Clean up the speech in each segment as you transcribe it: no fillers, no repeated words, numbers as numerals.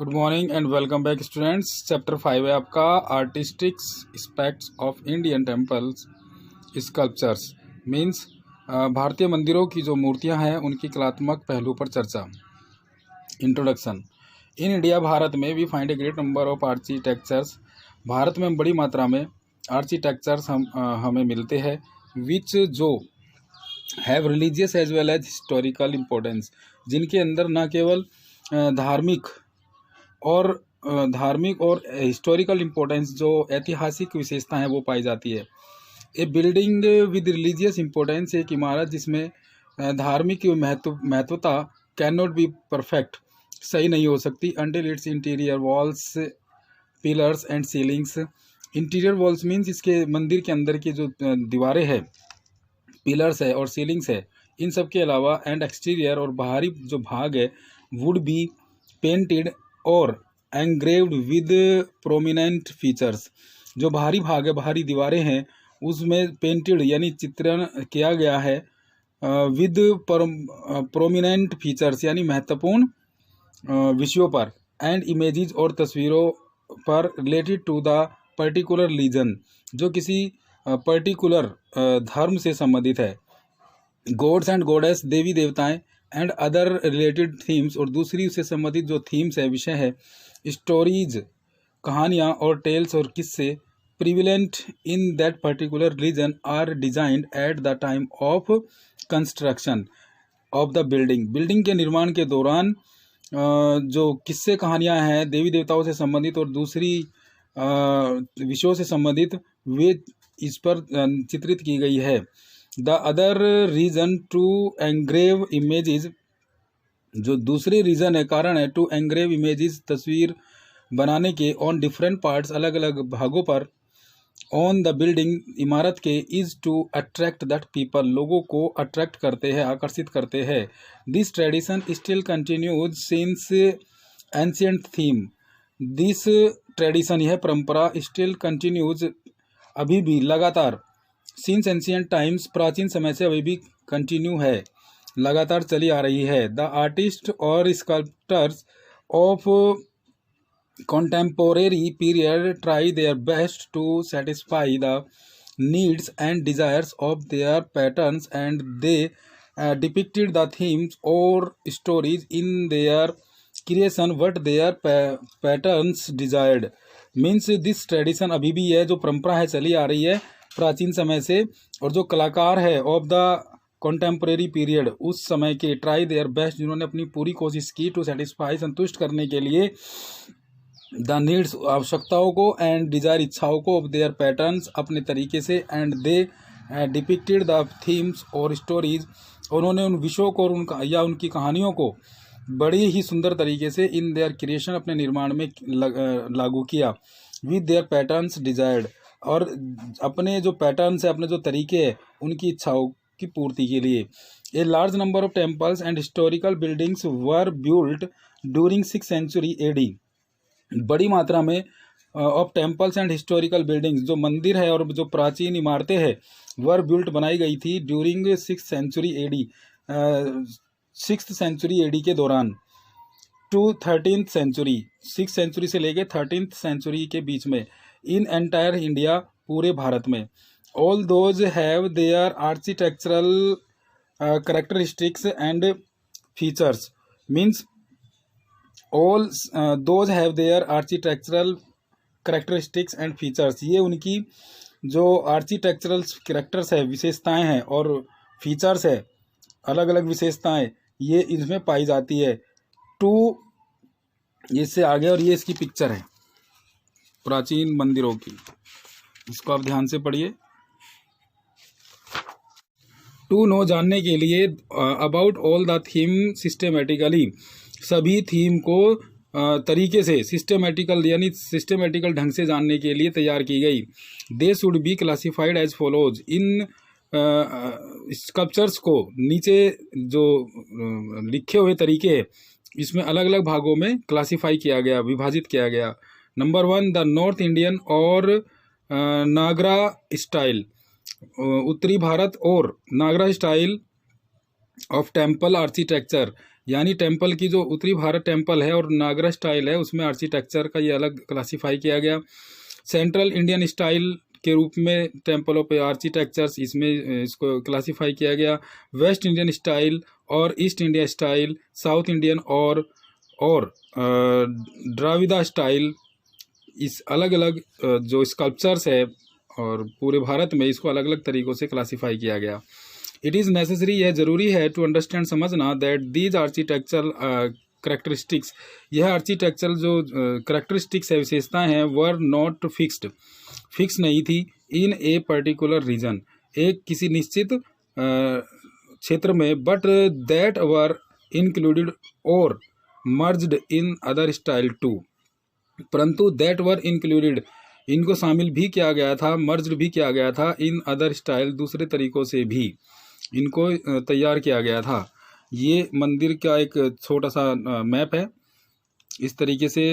Good morning and welcome back students. Chapter 5 है आपका artistics aspects of Indian temples sculptures. Means भारतीय मंदिरों की जो मूर्तियां हैं उनकी कलात्मक पहलू पर चर्चा। इंट्रोडक्शन। इन इंडिया, भारत में we find a great number of architectures. Bharat में बड़ी मात्रा में आर्किटेक्चर्स हमें मिलते हैं विच जो have religious as well as historical importance, जिनके अंदर न केवल धार्मिक और हिस्टोरिकल इम्पोर्टेंस, जो ऐतिहासिक विशेषता है वो पाई जाती है। ए बिल्डिंग विद रिलीजियस इम्पोर्टेंस, एक इमारत जिसमें धार्मिक महत्वता कैन नॉट बी परफेक्ट, सही नहीं हो सकती until it's interior walls, pillars and ceilings. Interior walls means इसके मंदिर के अंदर की जो दीवारें हैं, पिलर्स है और सीलिंग्स है, इन सब के अलावा एंड एक्सटीरियर और बाहरी जो भाग है वुड बी पेंटेड और एंग्रेव्ड विद प्रोमिनेंट फीचर्स। जो बाहरी भाग है, बाहरी दीवारें हैं, उसमें पेंटेड यानी चित्रण किया गया है विद प्रोमिनेंट फीचर्स यानी महत्वपूर्ण विषयों पर, एंड इमेजेस और तस्वीरों पर related to the particular religion, जो किसी पर्टिकुलर धर्म से संबंधित है। गॉड्स एंड गॉडेस, देवी देवताएं, एंड अदर रिलेटेड थीम्स, और दूसरी उससे संबंधित जो थीम्स है, विषय है, स्टोरीज, कहानियाँ और टेल्स और किस्से prevalent in that particular religion are designed at the time of construction of the building के निर्माण के दौरान जो किस्से कहानियाँ हैं देवी देवताओं से संबंधित और दूसरी विषयों से संबंधित, वे इस पर चित्रित की गई है। The other reason to engrave images, जो दूसरी रीज़न है, कारण है, टू एंग्रेव इमेजेस, तस्वीर बनाने के, ऑन डिफरेंट पार्ट्स, अलग अलग भागों पर, ऑन द बिल्डिंग, इमारत के, is to attract that people, लोगों को अट्रैक्ट करते हैं, आकर्षित करते हैं। This tradition still continues since ancient theme, this tradition, यह परंपरा, स्टिल कंटिन्यूज, अभी भी लगातार, सिंस एंशियंट टाइम्स, प्राचीन समय से अभी भी कंटिन्यू है, लगातार चली आ रही है। द आर्टिस्ट और sculptors of contemporary period try their best to satisfy the needs and desires of their patterns, and they depicted the themes or stories in their creation what their patterns desired। Means this tradition, अभी भी है, जो परंपरा है चली आ रही है प्राचीन समय से, और जो कलाकार है ऑफ द कॉन्टेम्परेरी पीरियड, उस समय के, ट्राई देयर बेस्ट, जिन्होंने अपनी पूरी कोशिश की, टू सेटिस्फाई, संतुष्ट करने के लिए, द नीड्स, आवश्यकताओं को, एंड डिजायर, इच्छाओं को, ऑफ देयर पैटर्न्स, अपने तरीके से, and they depicted the themes और स्टोरीज, उन्होंने उन विषयों को और उनकी कहानियों को बड़ी ही सुंदर तरीके से इन देयर क्रिएशन, अपने निर्माण में लागू किया, विद देयर पैटर्न्स डिजायर्ड, और अपने जो पैटर्न्स है, अपने जो तरीके हैं, उनकी इच्छाओं की पूर्ति के लिए। A large number of temples and historical buildings were built during 6th century AD, बड़ी मात्रा में of temples and historical buildings, जो मंदिर है और जो प्राचीन इमारतें हैं, वर बिल्ट, बनाई गई थी, during 6th century AD, 6th century AD के दौरान, to 13th century, 6th century से लेके 13th century के बीच में, इन एंटायर इंडिया, पूरे भारत में। All those have their architectural characteristics and features, means all those have their architectural characteristics and features, ये उनकी जो आर्किटेक्चरल करेक्टर्स है, विशेषताएं हैं, और फीचर्स है, अलग अलग विशेषताएं, ये इसमें पाई जाती है। टू, इससे आगे, और ये इसकी पिक्चर है प्राचीन मंदिरों की, इसको आप ध्यान से पढ़िए। टू नो, जानने के लिए, about all the theme systematically, सभी थीम को तरीके से, सिस्टेमेटिकल यानी सिस्टेमेटिकल ढंग से जानने के लिए तैयार की गई। They should be classified as follows, इन स्कल्पचर्स को, नीचे जो लिखे हुए तरीके हैं, इसमें अलग अलग भागों में क्लासिफाई किया गया, विभाजित किया गया। नंबर 1, द नॉर्थ इंडियन और नागरा स्टाइल, उत्तरी भारत और नागरा स्टाइल ऑफ टेम्पल आर्किटेक्चर, यानी टेम्पल की जो उत्तरी भारत टेम्पल है और नागरा स्टाइल है उसमें आर्किटेक्चर का ये अलग क्लासीफाई किया गया। सेंट्रल इंडियन स्टाइल के रूप में टेम्पलों पे आर्किटेक्चर्स इसमें इसको क्लासीफाई किया गया। वेस्ट इंडियन स्टाइल और east India style, south Indian और द्राविड़ा स्टाइल, इस अलग अलग जो स्कल्पचर्स है और पूरे भारत में इसको अलग अलग तरीक़ों से क्लासीफाई किया गया। इट इज़ नेसेसरी, यह ज़रूरी है टू अंडरस्टैंड, समझना, दैट दीज आर्किटेक्चरल करेक्टरिस्टिक्स, यह आर्किटेक्चरल जो करेक्टरिस्टिक्स है, विशेषताएं हैं, वर नॉट फिक्स नहीं थी इन ए पर्टिकुलर रीजन, एक किसी निश्चित क्षेत्र में, बट दैट वर इंक्लूडेड और merged in other style too, परंतु दैट वर इंक्लूडेड, इनको शामिल भी किया गया था, मर्ज्ड भी किया गया था, इन अदर स्टाइल, दूसरे तरीक़ों से भी इनको तैयार किया गया था। ये मंदिर का एक छोटा सा मैप है, इस तरीके से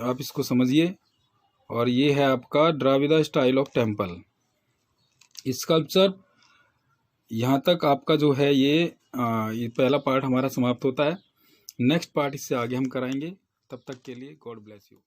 आप इसको समझिए। और ये है आपका Dravida style of temple sculpture. यहाँ तक आपका जो है ये पहला पार्ट हमारा समाप्त होता है। नेक्स्ट पार्ट इससे आगे हम कराएंगे। तब तक के लिए गॉड ब्लेस यू।